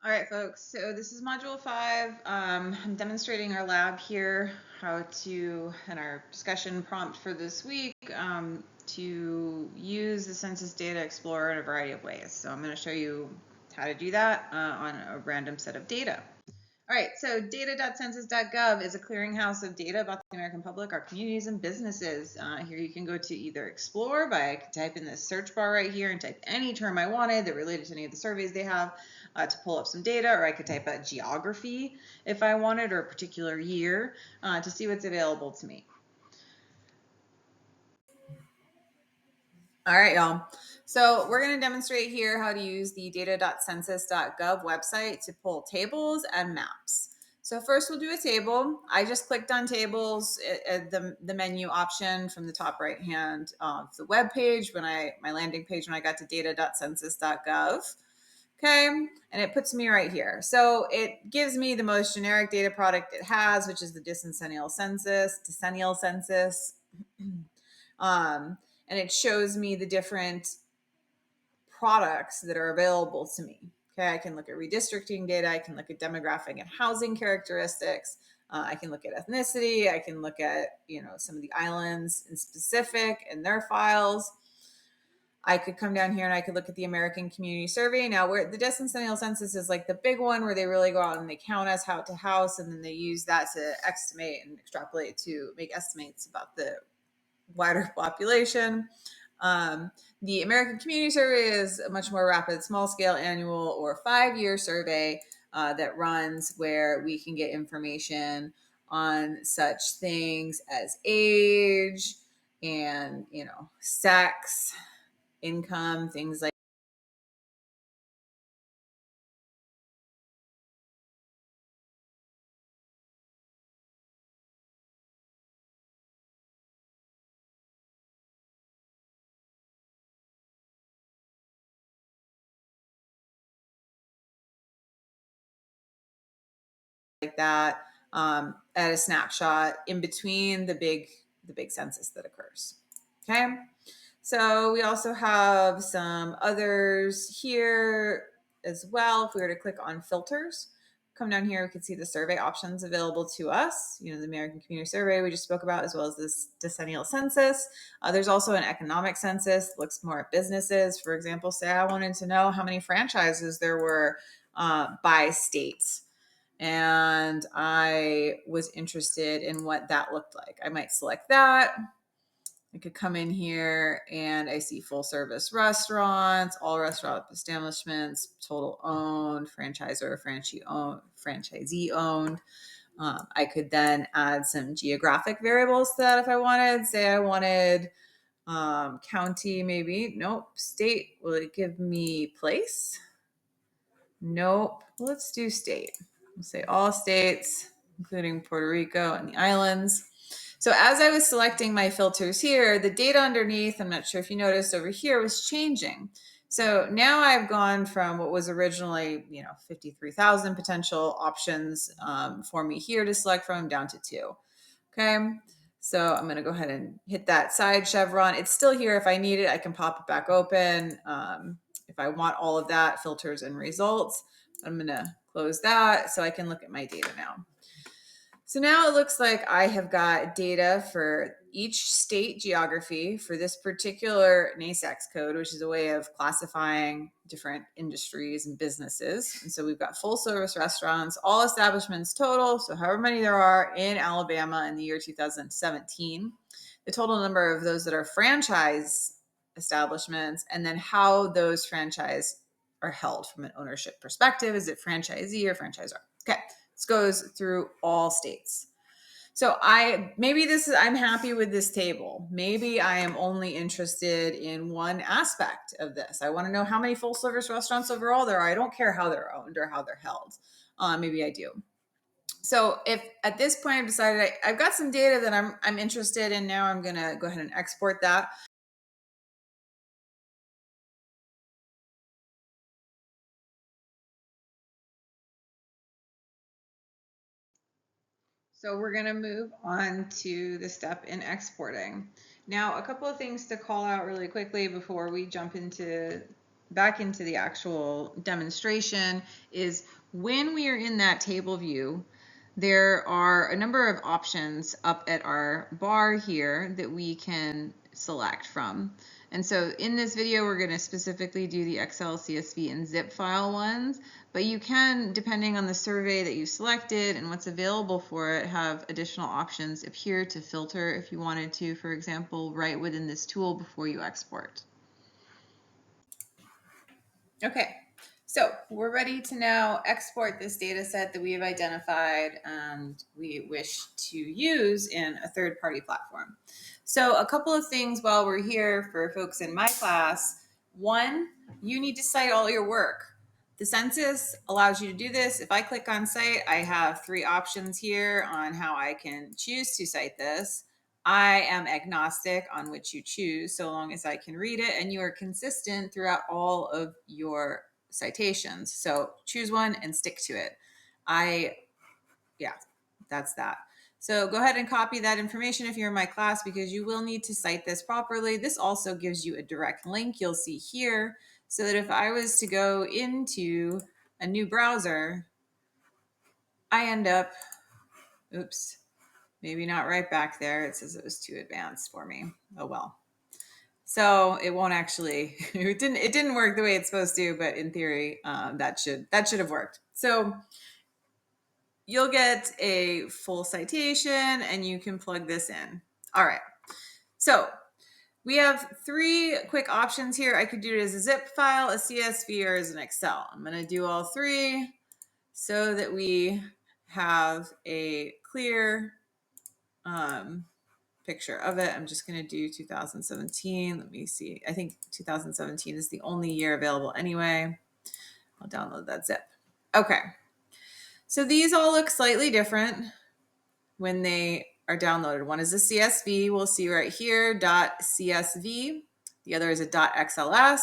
All right, folks, so this is module 5. I'm demonstrating our lab here, and our discussion prompt for this week, to use the Census Data Explorer in a variety of ways. So I'm going to show you how to do that on a random set of data. All right, so data.census.gov is a clearinghouse of data about the American public, our communities, and businesses. Here you can go to either explore by type in the search bar right here and type any term I wanted that related to any of the surveys they have to pull up some data, or I could type a geography if I wanted, or a particular year to see what's available to me. All right, y'all. So we're going to demonstrate here how to use the data.census.gov website to pull tables and maps. So first we'll do a table. I just clicked on tables, the menu option from the top right hand of the web page my landing page when I got to data.census.gov. Okay, and it puts me right here. So it gives me the most generic data product it has, which is the decennial census. And it shows me the different products that are available to me. Okay, I can look at redistricting data, I can look at demographic and housing characteristics, I can look at ethnicity, I can look at some of the islands in specific and their files. I could come down here and I could look at the American Community Survey. Now, where the decennial census is like the big one where they really go out and they count us house to house, and then they use that to estimate and extrapolate to make estimates about the wider population. The American Community Survey is a much more rapid, small-scale annual or 5-year survey that runs where we can get information on such things as age and sex, income, things like that at a snapshot in between the big census that occurs. Okay, so we also have some others here as well. If we were to click on filters, come down here, we can see the survey options available to us. The American Community Survey we just spoke about, as well as this decennial census. There's also an economic census that looks more at businesses. For example, say I wanted to know how many franchises there were by states, and I was interested in what that looked like. I might select that. I could come in here and I see full service restaurants, all restaurant establishments, total owned, franchisor, franchisee owned. I could then add some geographic variables to that if I wanted. Say I wanted county, maybe. Nope. State. Will it give me place? Nope. Let's do state. We'll say all states, including Puerto Rico and the islands. So as I was selecting my filters here, the data underneath, I'm not sure if you noticed over here, was changing. So now I've gone from what was originally, 53,000 potential options for me here to select from down to 2. Okay. So I'm going to go ahead and hit that side chevron. It's still here. If I need it, I can pop it back open. If I want all of that, filters and results, I'm going to close that so I can look at my data now. So now it looks like I have got data for each state geography for this particular NASAX code, which is a way of classifying different industries and businesses. And so we've got full service restaurants, all establishments total, so however many there are in Alabama in the year 2017, the total number of those that are franchise establishments, and then how those franchise are held from an ownership perspective. Is it franchisee or franchisor? Okay. This goes through all states. So I'm happy with this table. Maybe I am only interested in one aspect of this. I want to know how many full service restaurants overall there are. I don't care how they're owned or how they're held. Maybe I do. So if at this point I've decided I've got some data that I'm interested in now, I'm going to go ahead and export that. So we're going to move on to the step in exporting. Now, a couple of things to call out really quickly before we jump into back into the actual demonstration, is when we are in that table view, there are a number of options up at our bar here that we can select from. And so in this video, we're going to specifically do the Excel, CSV, and zip file ones, but you can, depending on the survey that you selected and what's available for it, have additional options appear to filter if you wanted to, for example, right within this tool before you export. Okay, so we're ready to now export this data set that we have identified and we wish to use in a third-party platform. So a couple of things while we're here for folks in my class. One, you need to cite all your work. The census allows you to do this. If I click on cite, I have 3 options here on how I can choose to cite this. I am agnostic on which you choose, so long as I can read it and you are consistent throughout all of your citations. So choose one and stick to it. Yeah, that's that. So go ahead and copy that information if you're in my class, because you will need to cite this properly. This also gives you a direct link you'll see here, so that if I was to go into a new browser, I end up, oops, maybe not right back there. It says it was too advanced for me. Oh well. So it won't actually, it didn't work the way it's supposed to, but in theory, that should have worked. So you'll get a full citation and you can plug this in. All right. So we have 3 quick options here. I could do it as a zip file, a CSV, or as an Excel. I'm going to do all 3 so that we have a clear picture of it. I'm just going to do 2017. Let me see. I think 2017 is the only year available anyway. I'll download that zip. Okay. So these all look slightly different when they are downloaded. One is a CSV. We'll see right here, .csv. The other is a .xls.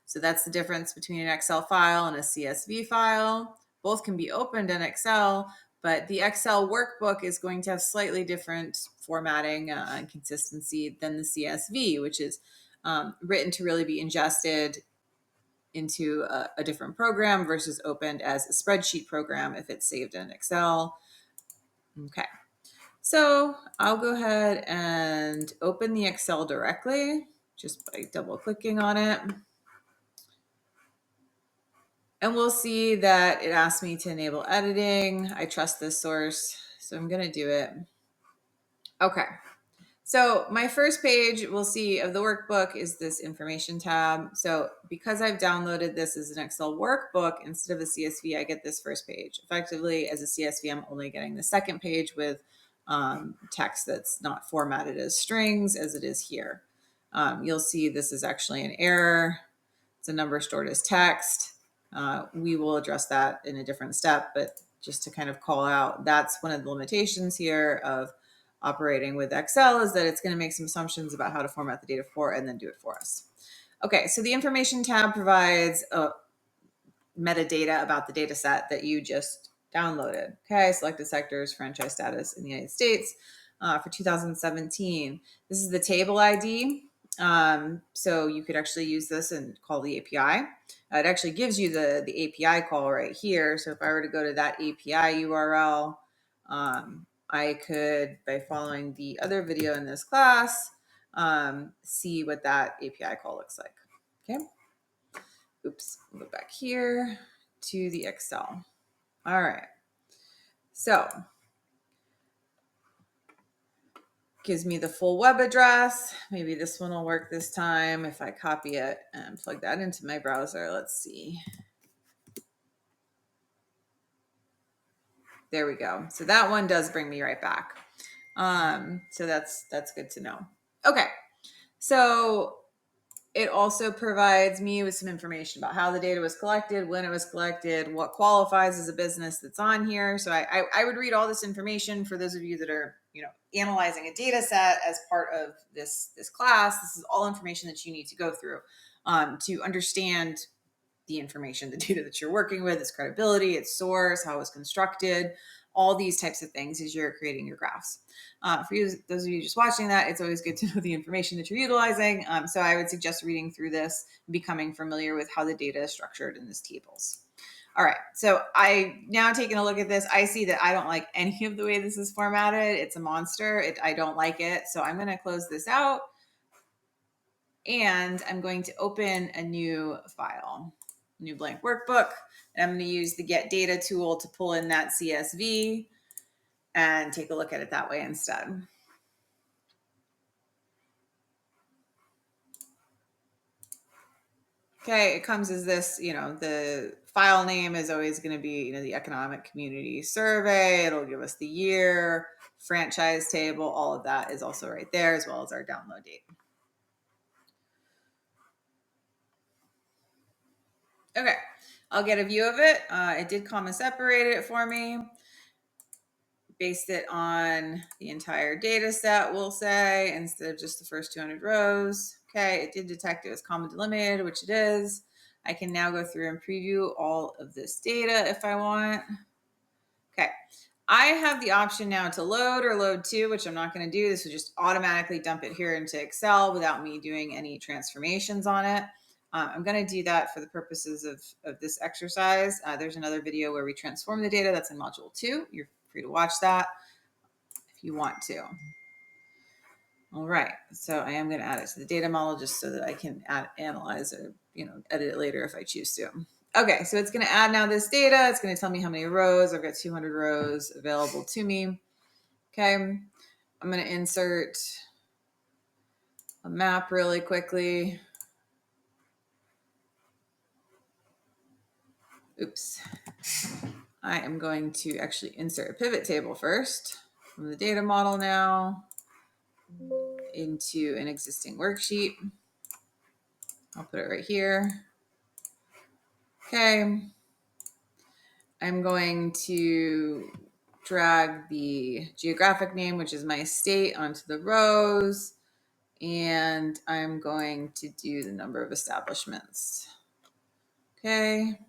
So that's the difference between an Excel file and a CSV file. Both can be opened in Excel, but the Excel workbook is going to have slightly different formatting and consistency than the CSV, which is written to really be ingested into a different program versus opened as a spreadsheet program if it's saved in Excel. Okay, so I'll go ahead and open the Excel directly just by double clicking on it. And we'll see that it asks me to enable editing. I trust this source, so I'm going to do it. Okay. So my first page we'll see of the workbook is this information tab. So because I've downloaded this as an Excel workbook instead of a CSV, I get this first page. Effectively, as a CSV, I'm only getting the second page with text that's not formatted as strings as it is here. You'll see this is actually an error. It's a number stored as text. We will address that in a different step, but just to kind of call out, that's one of the limitations here of operating with Excel, is that it's going to make some assumptions about how to format the data for and then do it for us. Okay, so the information tab provides metadata about the data set that you just downloaded. Okay, selected sectors, franchise status in the United States for 2017. This is the table ID. So you could actually use this and call the API. It actually gives you the API call right here. So if I were to go to that API URL, I could, by following the other video in this class, see what that API call looks like. Okay. Oops, we'll go back here to the Excel. All right. So gives me the full web address. Maybe this one will work this time if I copy it and plug that into my browser. Let's see. There we go. So that one does bring me right back. So that's good to know. Okay. So it also provides me with some information about how the data was collected, when it was collected, what qualifies as a business that's on here. So I would read all this information for those of you that are, analyzing a data set as part of this class. This is all information that you need to go through to understand the information, the data that you're working with, its credibility, its source, how it was constructed, all these types of things as you're creating your graphs. For you, those of you just watching that, it's always good to know the information that you're utilizing. So I would suggest reading through this, becoming familiar with how the data is structured in these tables. All right, so I now taking a look at this, I see that I don't like any of the way this is formatted. It's a monster. I don't like it. So I'm going to close this out, and I'm going to open a new file, new blank workbook. And I'm going to use the get data tool to pull in that CSV and take a look at it that way instead. Okay, it comes as this, the file name is always going to be, the economic community survey. It'll give us the year, franchise table, all of that is also right there, as well as our download date. Okay, I'll get a view of it. It did comma separate it for me. Based it on the entire data set, we'll say, instead of just the first 200 rows. Okay, it did detect it was comma delimited, which it is. I can now go through and preview all of this data if I want. Okay, I have the option now to load or load to, which I'm not going to do. This will just automatically dump it here into Excel without me doing any transformations on it. I'm going to do that for the purposes of this exercise. There's another video where we transform the data that's in module 2. You're free to watch that if you want to. All right, so I am going to add it to the data model just so that I can analyze or edit it later if I choose to. Okay, so it's going to add now this data. It's going to tell me how many rows. I've got 200 rows available to me. Okay, I'm going to insert a map really quickly. Oops. I am going to actually insert a pivot table first from the data model now into an existing worksheet. I'll put it right here. Okay. I'm going to drag the geographic name, which is my state, onto the rows. And I'm going to do the number of establishments. Okay.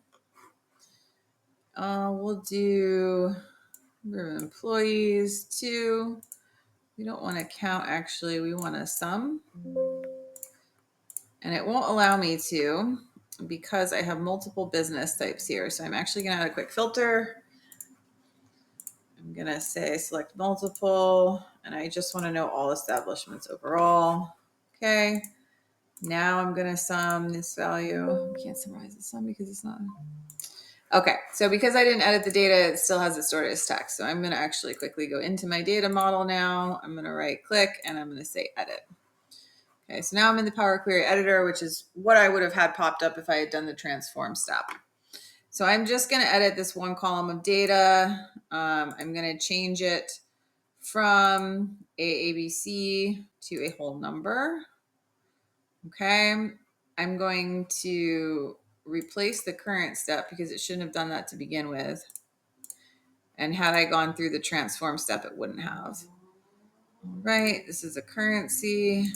We'll do number of employees 2. We don't want to count, actually. We want to sum. And it won't allow me to because I have multiple business types here. So I'm actually going to add a quick filter. I'm going to say select multiple, and I just want to know all establishments overall. Okay. Now I'm going to sum this value. I can't summarize the sum because it's not. Okay. So because I didn't edit the data, it still has it stored as text. So I'm going to actually quickly go into my data model now. I'm going to right click and I'm going to say edit. Okay. So now I'm in the Power Query editor, which is what I would have had popped up if I had done the transform step. So I'm just going to edit this one column of data. I'm going to change it from ABC to a whole number. Okay. I'm going to replace the current step because it shouldn't have done that to begin with. And had I gone through the transform step, it wouldn't have. All right. This is a currency.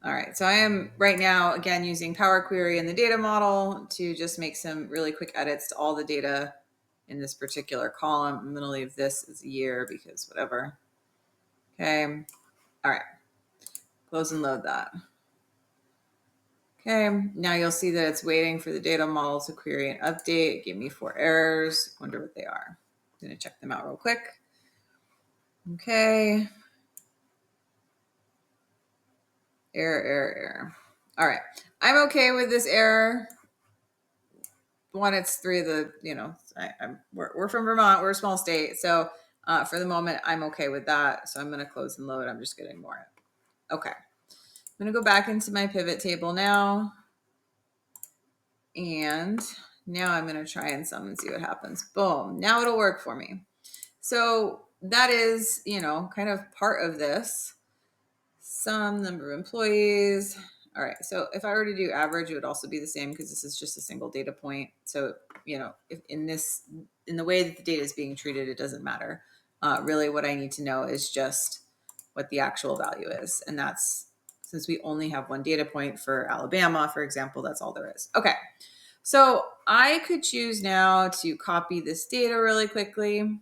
All right, so I am right now, again, using Power Query in the data model to just make some really quick edits to all the data in this particular column. I'm going to leave this as a year because whatever. Okay, all right, close and load that. Okay, now you'll see that it's waiting for the data model to query and update. Give me 4 errors. Wonder what they are. I'm going to check them out real quick. Okay. Error. All right. I'm okay with this error. One, it's 3 of the, we're from Vermont. We're a small state. So for the moment, I'm okay with that. So I'm going to close and load. I'm just going to ignore it. Okay. I'm going to go back into my pivot table now. And now I'm going to try and sum and see what happens. Boom. Now it'll work for me. So that is, kind of part of this. Sum, number of employees. All right. So if I were to do average, it would also be the same because this is just a single data point. So, if in the way that the data is being treated, it doesn't matter. Really what I need to know is just what the actual value is. And that's, since we only have one data point for Alabama, for example, that's all there is. Okay, so I could choose now to copy this data really quickly. I'm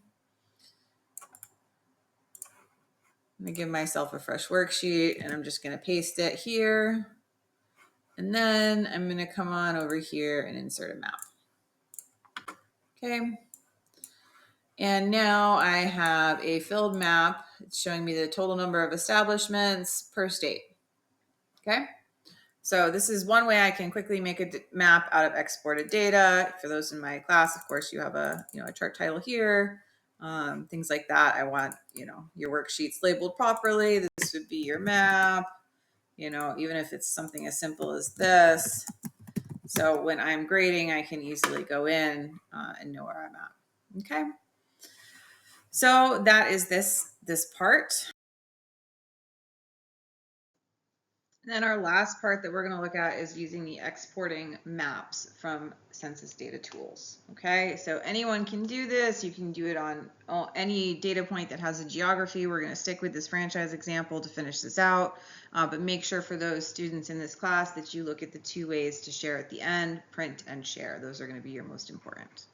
gonna give myself a fresh worksheet and I'm just gonna paste it here. And then I'm gonna come on over here and insert a map. Okay. And now I have a filled map. It's showing me the total number of establishments per state. Okay. So this is one way I can quickly make a map out of exported data. For those in my class, of course, you have a chart title here, things like that. I want your worksheets labeled properly. This would be your map. Even if it's something as simple as this. So when I'm grading, I can easily go in and know where I'm at. Okay. So that is this part. And then our last part that we're going to look at is using the exporting maps from census data tools. Okay, so anyone can do this. You can do it on any data point that has a geography. We're going to stick with this franchise example to finish this out, but make sure for those students in this class that you look at the 2 ways to share at the end: print and share. Those are going to be your most important.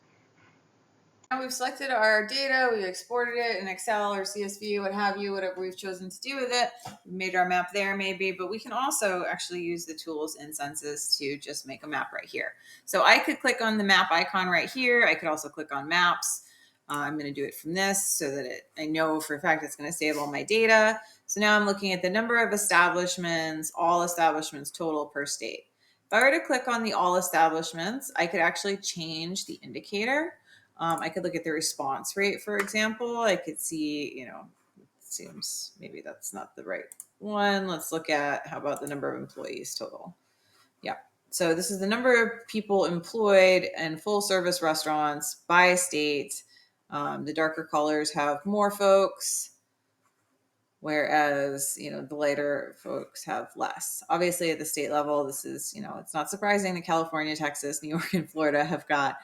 Now we've selected our data, we've exported it in Excel or CSV, what have you, whatever we've chosen to do with it. We made our map there maybe, but we can also actually use the tools in Census to just make a map right here. So I could click on the map icon right here. I could also click on maps. I'm going to do it from this so that I know for a fact it's going to save all my data. So now I'm looking at the number of establishments, all establishments total per state. If I were to click on the all establishments, I could actually change the indicator. I could look at the response rate, for example. I could see, it seems maybe that's not the right one. Let's look at, how about the number of employees total? Yeah. So this is the number of people employed in full service restaurants by state. The darker colors have more folks, whereas, the lighter folks have less. Obviously at the state level, this is, it's not surprising that California, Texas, New York, and Florida have got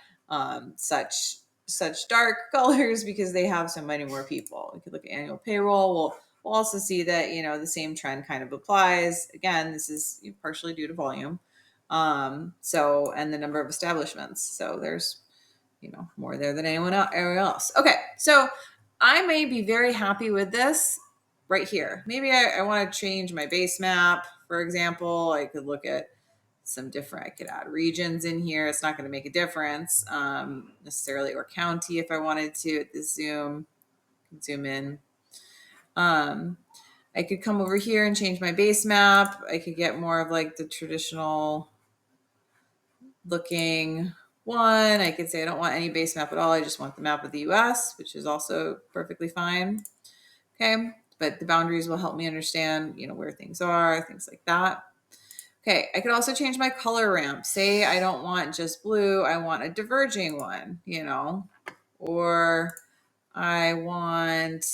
such dark colors because they have so many more people. We could look at annual payroll. We'll also see that, the same trend kind of applies. Again, this is partially due to volume. And the number of establishments. So there's, more there than anyone else. Okay. So I may be very happy with this right here. Maybe I want to change my base map, for example. I could look at I could add regions in here. It's not going to make a difference necessarily, or county if I wanted to at the zoom in. I could come over here and change my base map. I could get more of like the traditional looking one. I could say I don't want any base map at all. I just want the map of the US, which is also perfectly fine. Okay. But the boundaries will help me understand, where things are, things like that. Okay, I could also change my color ramp. Say I don't want just blue, I want a diverging one, or I want,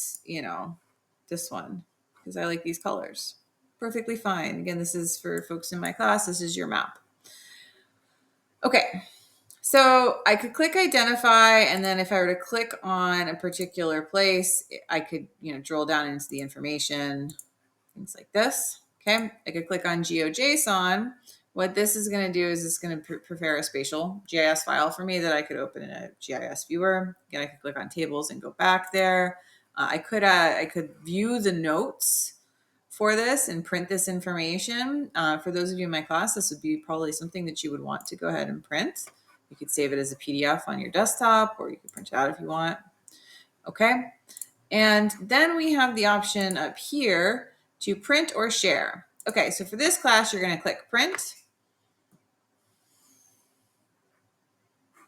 this one because I like these colors. Perfectly fine. Again, this is for folks in my class. This is your map. Okay, so I could click identify, and then if I were to click on a particular place, I could, drill down into the information, things like this. Okay, I could click on GeoJSON. What this is going to do is it's going to prepare a spatial GIS file for me that I could open in a GIS viewer. Again, I could click on tables and go back there. I could view the notes for this and print this information. For those of you in my class, this would be probably something that you would want to go ahead and print. You could save it as a PDF on your desktop, or you could print it out if you want. Okay. And then we have the option up here to print or share. Okay, so for this class, you're going to click print.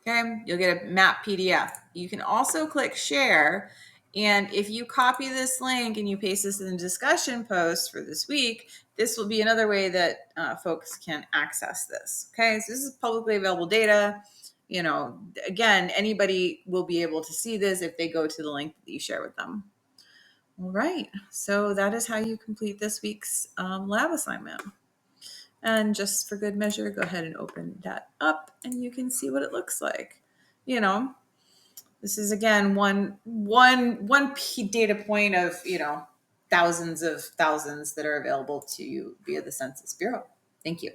Okay, you'll get a map PDF. You can also click share. And if you copy this link and you paste this in the discussion post for this week, this will be another way that folks can access this. Okay, so this is publicly available data. Again, anybody will be able to see this if they go to the link that you share with them. All right, so that is how you complete this week's lab assignment. And just for good measure, go ahead and open that up and you can see what it looks like. This is again one data point of, thousands of thousands that are available to you via the Census Bureau. Thank you.